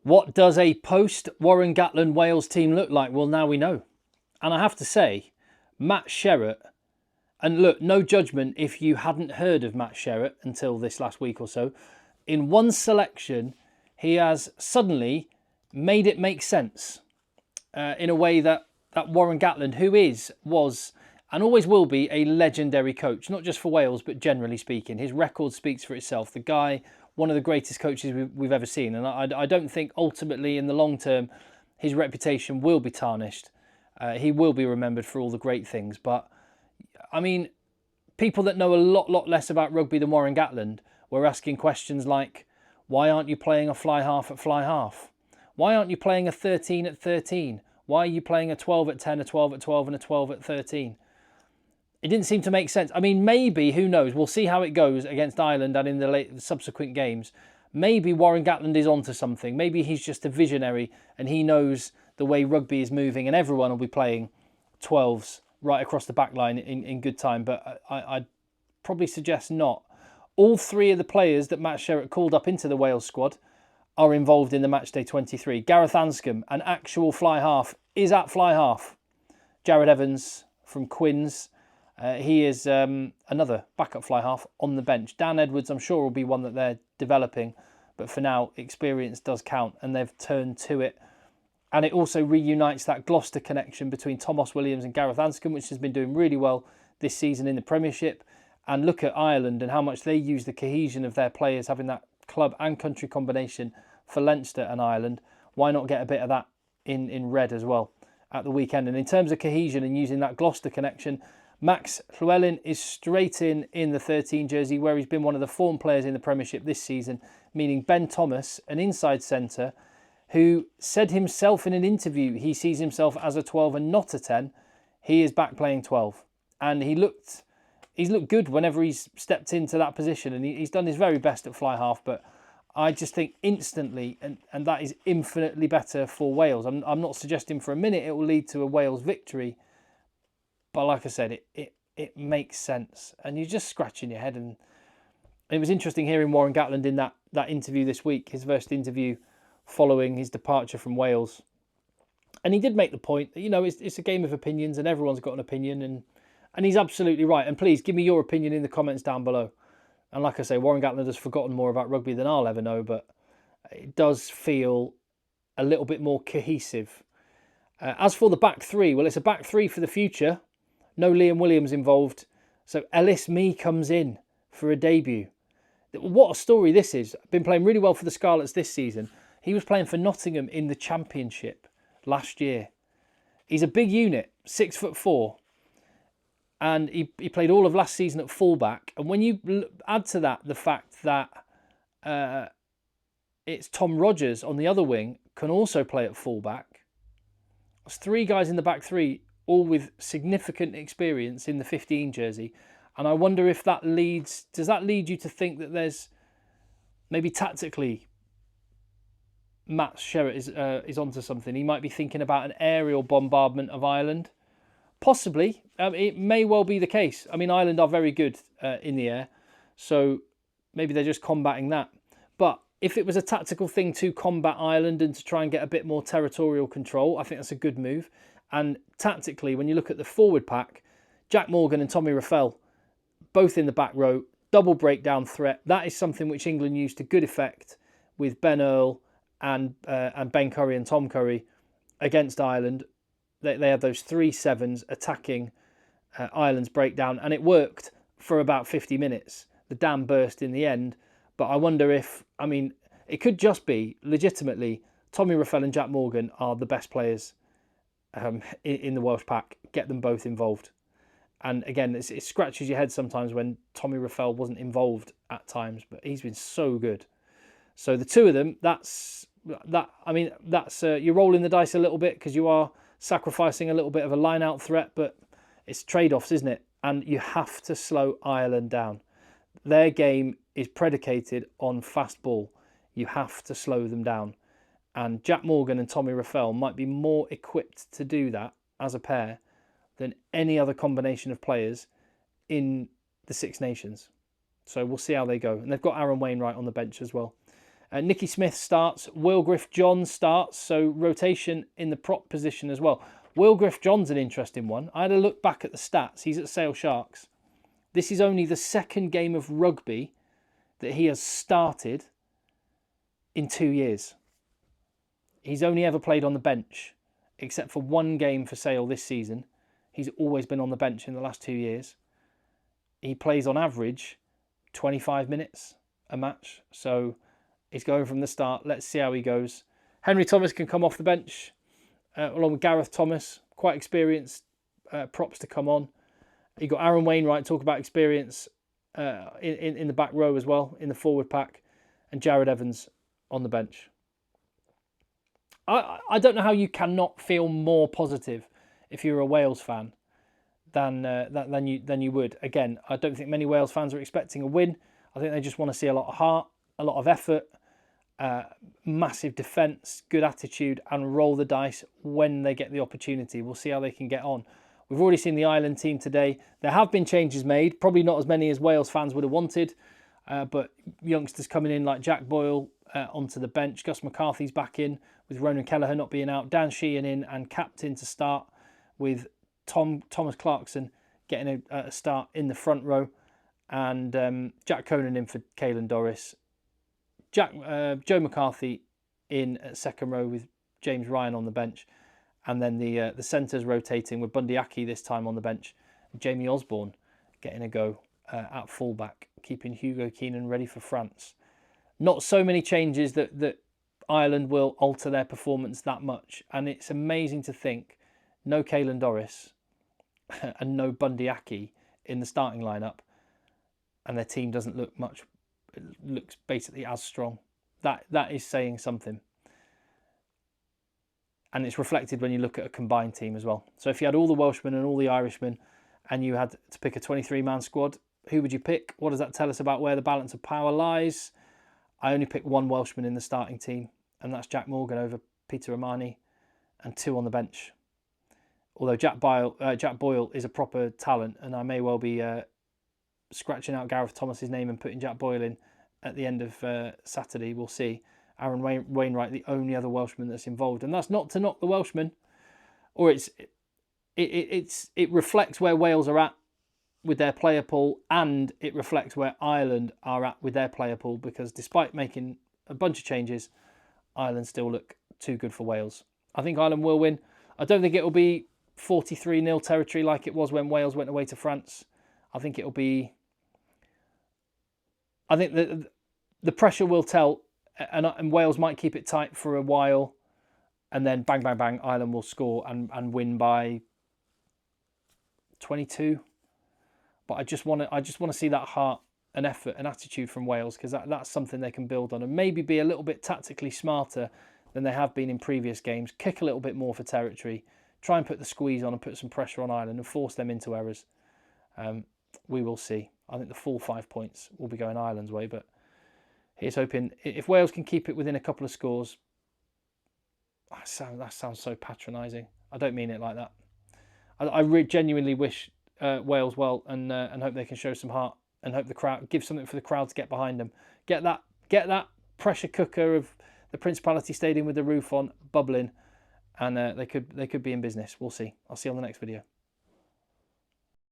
What does a post-Warren Gatland Wales team look like? Well, now we know. And I have to say, Matt Sherratt, and look, no judgment if you hadn't heard of Matt Sherratt until this last week or so. In one selection, he has suddenly made it make sense in a way that Warren Gatland, who was, and always will be a legendary coach, not just for Wales, but generally speaking. His record speaks for itself. The guy, one of the greatest coaches we've ever seen. And I don't think ultimately in the long term, his reputation will be tarnished. He will be remembered for all the great things. But, I mean, people that know a lot less about rugby than Warren Gatland were asking questions like, why aren't you playing a fly half at fly half? Why aren't you playing a 13 at 13? Why are you playing a 12 at 10, a 12 at 12 and a 12 at 13? It didn't seem to make sense. I mean, maybe, who knows? We'll see how it goes against Ireland and in the subsequent games. Maybe Warren Gatland is onto something. Maybe he's just a visionary and he knows the way rugby is moving and everyone will be playing 12s right across the back line in good time. But I'd probably suggest not. All three of the players that Matt Sherratt called up into the Wales squad are involved in the matchday 23. Gareth Anscombe, an actual fly half, is at fly half. Jared Evans from Quins, he is another backup fly half on the bench. Dan Edwards, I'm sure, will be one that they're developing. But for now, experience does count and they've turned to it. And it also reunites that Gloucester connection between Thomas Williams and Gareth Anscombe, which has been doing really well this season in the Premiership. And look at Ireland and how much they use the cohesion of their players, having that club and country combination for Leinster and Ireland. Why not get a bit of that in red as well at the weekend? And in terms of cohesion and using that Gloucester connection, Max Llewellyn is straight in the 13 jersey, where he's been one of the form players in the Premiership this season, meaning Ben Thomas, an inside centre, who said himself in an interview he sees himself as a 12 and not a 10. He is back playing 12. And he's looked good whenever he's stepped into that position, and he's done his very best at fly half. But I just think instantly, and that is infinitely better for Wales. I'm not suggesting for a minute it will lead to a Wales victory, but like I said, it makes sense, and you're just scratching your head. And it was interesting hearing Warren Gatland in that interview this week, his first interview following his departure from Wales, and he did make the point that, you know, it's a game of opinions, and everyone's got an opinion, and he's absolutely right. And please give me your opinion in the comments down below. And like I say, Warren Gatland has forgotten more about rugby than I'll ever know, but it does feel a little bit more cohesive. As for the back three, well, it's a back three for the future. No Liam Williams involved. So Ellis Mee comes in for a debut. What a story this is. Been playing really well for the Scarlets this season. He was playing for Nottingham in the Championship last year. He's a big unit, 6'4". And he played all of last season at fullback. And when you add to that the fact that it's Tom Rogers on the other wing can also play at fullback. There's three guys in the back three, all with significant experience in the 15 jersey. And I wonder if does that lead you to think that there's maybe tactically Matt Sherratt is onto something? He might be thinking about an aerial bombardment of Ireland. Possibly. It may well be the case. I mean, Ireland are very good in the air, so maybe they're just combating that. But if it was a tactical thing to combat Ireland and to try and get a bit more territorial control, I think that's a good move. And tactically, when you look at the forward pack, Jack Morgan and Tommy Reffell, both in the back row, double breakdown threat. That is something which England used to good effect with Ben Earl and Ben Curry and Tom Curry against Ireland. They had those 3 sevens attacking Ireland's breakdown, and it worked for about 50 minutes. The dam burst in the end, but I wonder if, I mean, it could just be, legitimately, Tommy Reffell and Jack Morgan are the best players in the Welsh pack. Get them both involved. And again, it scratches your head sometimes when Tommy Reffell wasn't involved at times, but he's been so good. So the two of them, that's you're rolling the dice a little bit because you are sacrificing a little bit of a line-out threat, but it's trade-offs, isn't it? And you have to slow Ireland down. Their game is predicated on fast ball. You have to slow them down. And Jack Morgan and Tommy Reffell might be more equipped to do that as a pair than any other combination of players in the Six Nations. So we'll see how they go. And they've got Aaron Wainwright on the bench as well. Nicky Smith starts. Will Griff-John starts. So rotation in the prop position as well. Will Griff-John's an interesting one. I had a look back at the stats. He's at Sale Sharks. This is only the second game of rugby that he has started in 2 years. He's only ever played on the bench, except for one game for Sale this season. He's always been on the bench in the last 2 years. He plays on average 25 minutes a match. So he's going from the start. Let's see how he goes. Henry Thomas can come off the bench along with Gareth Thomas. Quite experienced props to come on. You've got Aaron Wainwright, talk about experience in the back row as well, in the forward pack. And Jared Evans on the bench. I don't know how you cannot feel more positive if you're a Wales fan than you would. Again, I don't think many Wales fans are expecting a win. I think they just want to see a lot of heart, a lot of effort, massive defence, good attitude, and roll the dice when they get the opportunity. We'll see how they can get on. We've already seen the Ireland team today. There have been changes made, probably not as many as Wales fans would have wanted, but youngsters coming in like Jack Boyle onto the bench. Gus McCarthy's back in with Ronan Kelleher not being out. Dan Sheehan in and captain to start with Thomas Clarkson getting a start in the front row, and Jack Conan in for Caelan Doris. Joe McCarthy in at second row with James Ryan on the bench, and then the centres rotating with Bundy Aki this time on the bench. Jamie Osborne getting a go at fullback, keeping Hugo Keenan ready for France. Not so many changes that Ireland will alter their performance that much, and it's amazing to think no Caelan Doris and no Bundy Aki in the starting lineup, and their team doesn't look much. It looks basically as strong. That is saying something. And it's reflected when you look at a combined team as well. So if you had all the Welshmen and all the Irishmen and you had to pick a 23-man squad, who would you pick? What does that tell us about where the balance of power lies? I only picked one Welshman in the starting team, and that's Jack Morgan over Peter Romani, and 2 on the bench. Although Jack Boyle is a proper talent, and I may well be scratching out Gareth Thomas's name and putting Jack Boyle in at the end of Saturday. We'll see. Aaron Wainwright, the only other Welshman that's involved, and that's not to knock the Welshman, or it reflects where Wales are at with their player pool, and it reflects where Ireland are at with their player pool, because despite making a bunch of changes, Ireland still look too good for Wales. I think Ireland will win. I don't think it will be 43-0 territory like it was when Wales went away to France. I think it'll be... I think the pressure will tell, and Wales might keep it tight for a while, and then bang, bang, bang, Ireland will score and win by 22. But I just want to see that heart and effort and attitude from Wales, because that's something they can build on, and maybe be a little bit tactically smarter than they have been in previous games. Kick a little bit more for territory. Try and put the squeeze on and put some pressure on Ireland and force them into errors. We will see. I think the full 5 points will be going Ireland's way, but here's hoping if Wales can keep it within a couple of scores. That sounds so patronising. I don't mean it like that. I genuinely wish Wales well, and hope they can show some heart, and hope the crowd give something for the crowd to get behind them. Get that pressure cooker of the Principality Stadium with the roof on bubbling, and they could be in business. We'll see. I'll see you on the next video.